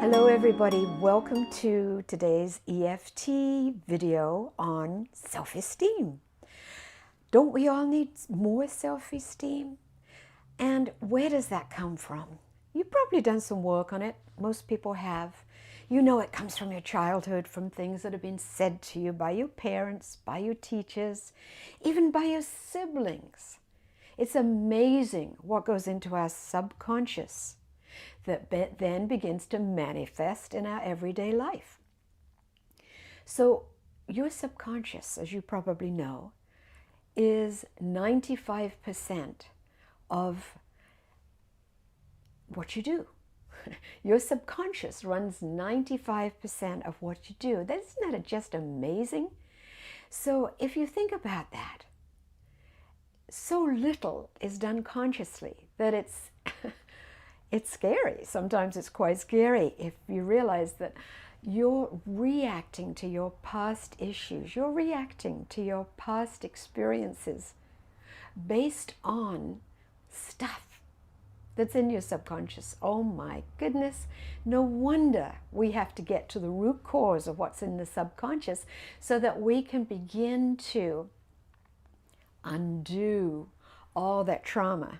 Hello everybody, welcome to today's EFT video on self-esteem. Don't we all need more self-esteem? And where does that come from? You've probably done some work on it. Most people have. You know it comes from your childhood, from things that have been said to you by your parents, by your teachers, even by your siblings. It's amazing what goes into our subconscious that then begins to manifest in our everyday life. So your subconscious, as you probably know, is 95% of what you do. Your subconscious runs 95% of what you do. Isn't that just amazing? So if you think about that, so little is done consciously that it's it's scary. Sometimes it's quite scary if you realize that you're reacting to your past issues. You're reacting to your past experiences based on stuff that's in your subconscious. Oh my goodness. No wonder we have to get to the root cause of what's in the subconscious so that we can begin to undo all that trauma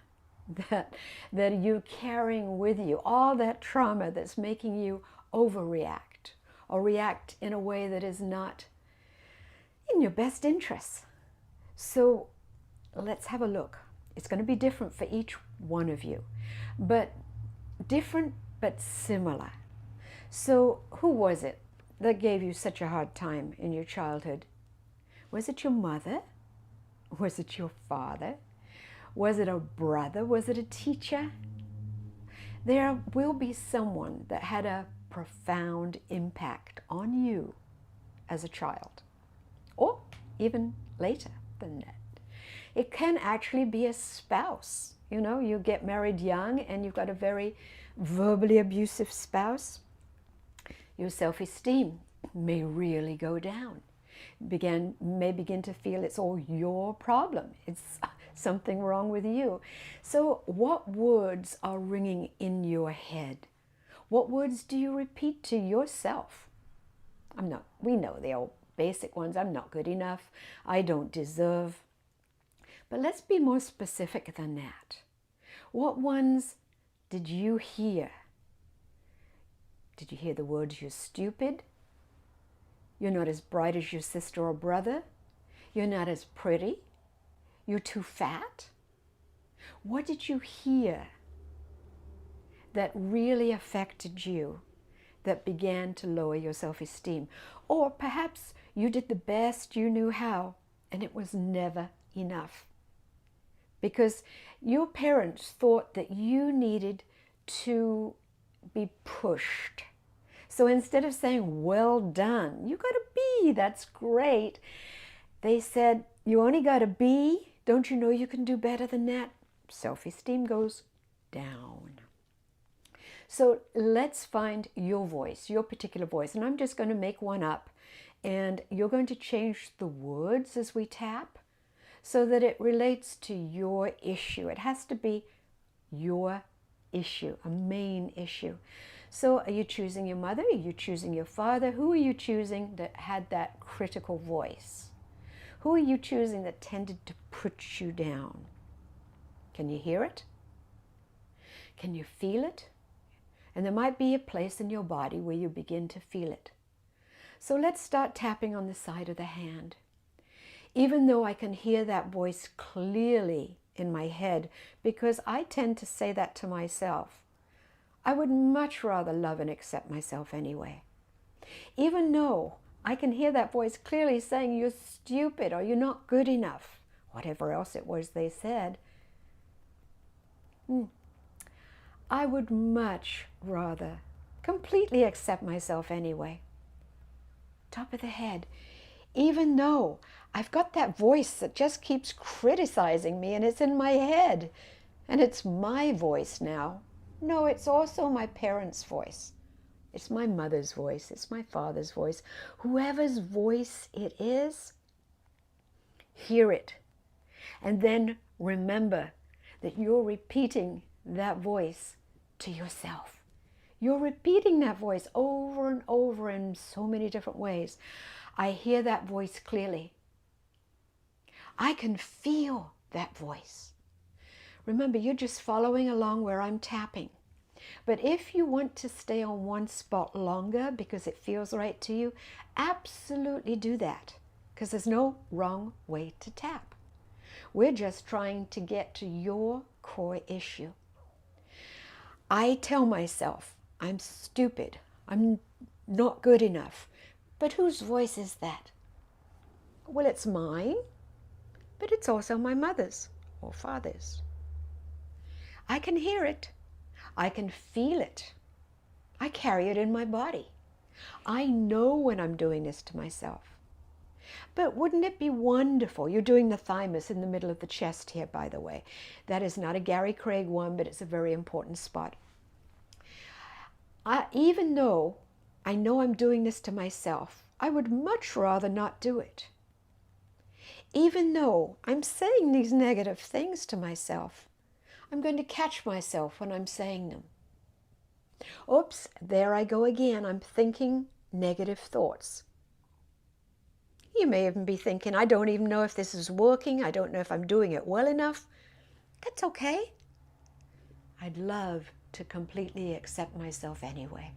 that you're carrying with you, all that trauma that's making you overreact or react in a way that is not in your best interests. So let's have a look. It's going to be different for each one of you, but different but similar. So who was it that gave you such a hard time in your childhood? Was it your mother? Was it your father? Was it a brother? Was it a teacher? There will be someone that had a profound impact on you as a child, or even later than that. It can actually be a spouse. You know, you get married young and you've got a very verbally abusive spouse. Your self-esteem may really go down. May begin to feel it's all your problem. It's something wrong with you. So what words are ringing in your head? What words do you repeat to yourself? We know the old basic ones. I'm not good enough. I don't deserve. But let's be more specific than that. What ones did you hear? Did you hear the words, you're stupid? You're not as bright as your sister or brother? You're not as pretty? You're too fat? What did you hear that really affected you, that began to lower your self-esteem? Or perhaps you did the best you knew how, and it was never enough. Because your parents thought that you needed to be pushed. So instead of saying, well done, you got a B, that's great, they said, you only got a B? Don't you know you can do better than that? Self-esteem goes down. So let's find your voice, your particular voice. And I'm just going to make one up. And you're going to change the words as we tap so that it relates to your issue. It has to be your issue, a main issue. So are you choosing your mother? Are you choosing your father? Who are you choosing that had that critical voice? Who are you choosing that tended to put you down? Can you hear it? Can you feel it? And there might be a place in your body where you begin to feel it. So let's start tapping on the side of the hand. Even though I can hear that voice clearly in my head, because I tend to say that to myself, I would much rather love and accept myself anyway. Even though I can hear that voice clearly saying you're stupid or you're not good enough, whatever else it was they said, I would much rather completely accept myself anyway. Top of the head. Even though I've got that voice that just keeps criticizing me and it's in my head and it's my voice now. No, it's also my parents' voice. It's my mother's voice. It's my father's voice. Whoever's voice it is, hear it. And then remember that you're repeating that voice to yourself. You're repeating that voice over and over in so many different ways. I hear that voice clearly. I can feel that voice. Remember, you're just following along where I'm tapping. But if you want to stay on one spot longer because it feels right to you, absolutely do that, because there's no wrong way to tap. We're just trying to get to your core issue. I tell myself, I'm stupid, I'm not good enough. But whose voice is that? Well, it's mine, but it's also my mother's or father's. I can hear it. I can feel it. I carry it in my body. I know when I'm doing this to myself. But wouldn't it be wonderful? You're doing the thymus in the middle of the chest here, by the way. That is not a Gary Craig one, but it's a very important spot. Even though I know I'm doing this to myself, I would much rather not do it. Even though I'm saying these negative things to myself, I'm going to catch myself when I'm saying them. Oops, there I go again. I'm thinking negative thoughts. You may even be thinking, I don't even know if this is working. I don't know if I'm doing it well enough. That's okay. I'd love to completely accept myself anyway.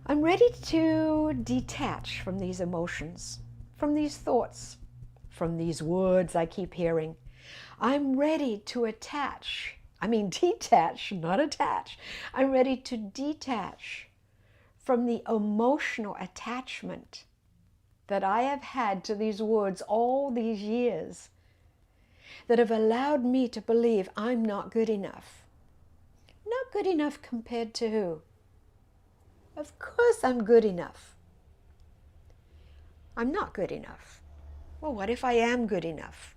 I'm ready to detach from these emotions, from these thoughts, from these words I keep hearing. I'm ready to detach, not attach. I'm ready to detach from the emotional attachment that I have had to these words all these years that have allowed me to believe I'm not good enough. Not good enough compared to who? Of course I'm good enough. I'm not good enough. Well, what if I am good enough?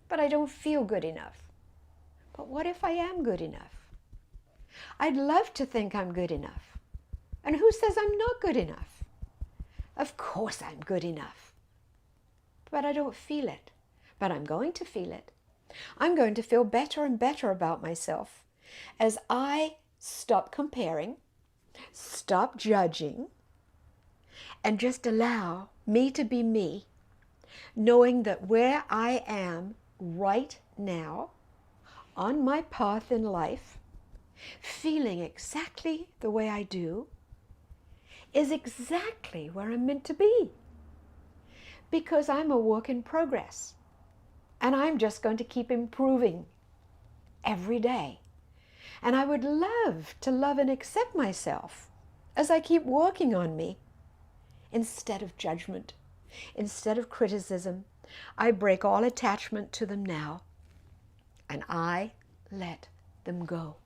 But I don't feel good enough. But what if I am good enough? I'd love to think I'm good enough. And who says I'm not good enough? Of course I'm good enough. But I don't feel it. But I'm going to feel it. I'm going to feel better and better about myself as I stop comparing, stop judging, and just allow me to be me, knowing that where I am right now on my path in life, feeling exactly the way I do, is exactly where I'm meant to be. Because I'm a work in progress. And I'm just going to keep improving every day. And I would love to love and accept myself as I keep working on me. Instead of judgment, instead of criticism, I break all attachment to them now. And I let them go.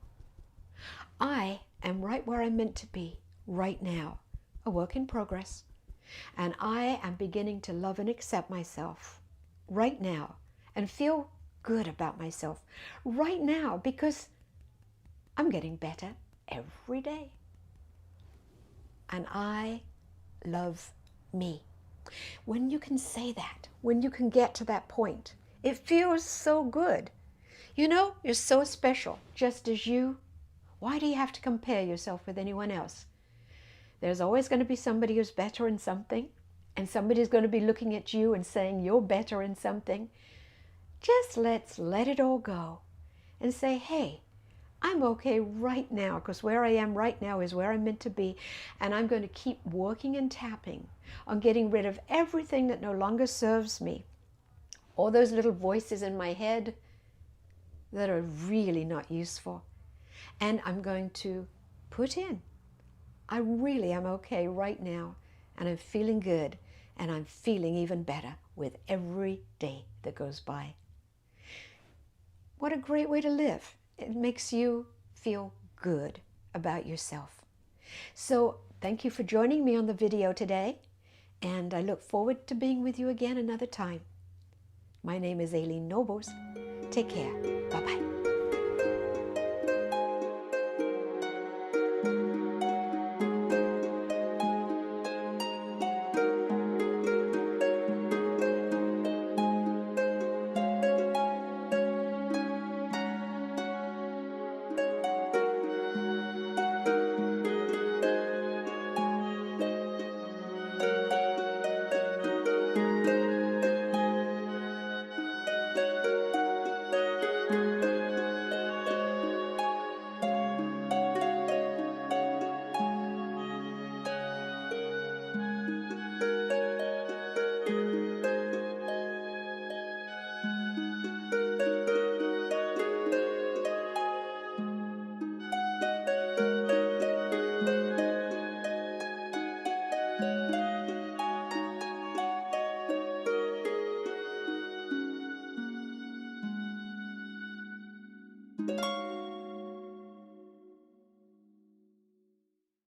I am right where I'm meant to be right now, a work in progress. And I am beginning to love and accept myself right now and feel good about myself right now because I'm getting better every day. And I love me. When you can say that, when you can get to that point, it feels so good. You know, you're so special, just as you. Why do you have to compare yourself with anyone else? There's always going to be somebody who's better in something, and somebody's going to be looking at you and saying you're better in something. Just let's let it all go and say, hey, I'm okay right now because where I am right now is where I'm meant to be, and I'm going to keep working and tapping on getting rid of everything that no longer serves me. All those little voices in my head that are really not useful. And I'm going to put in, I really am okay right now, and I'm feeling good, and I'm feeling even better with every day that goes by. What a great way to live. It makes you feel good about yourself. So thank you for joining me on the video today, and I look forward to being with you again another time. My name is Aileen Nobles. Take care. Bye-bye.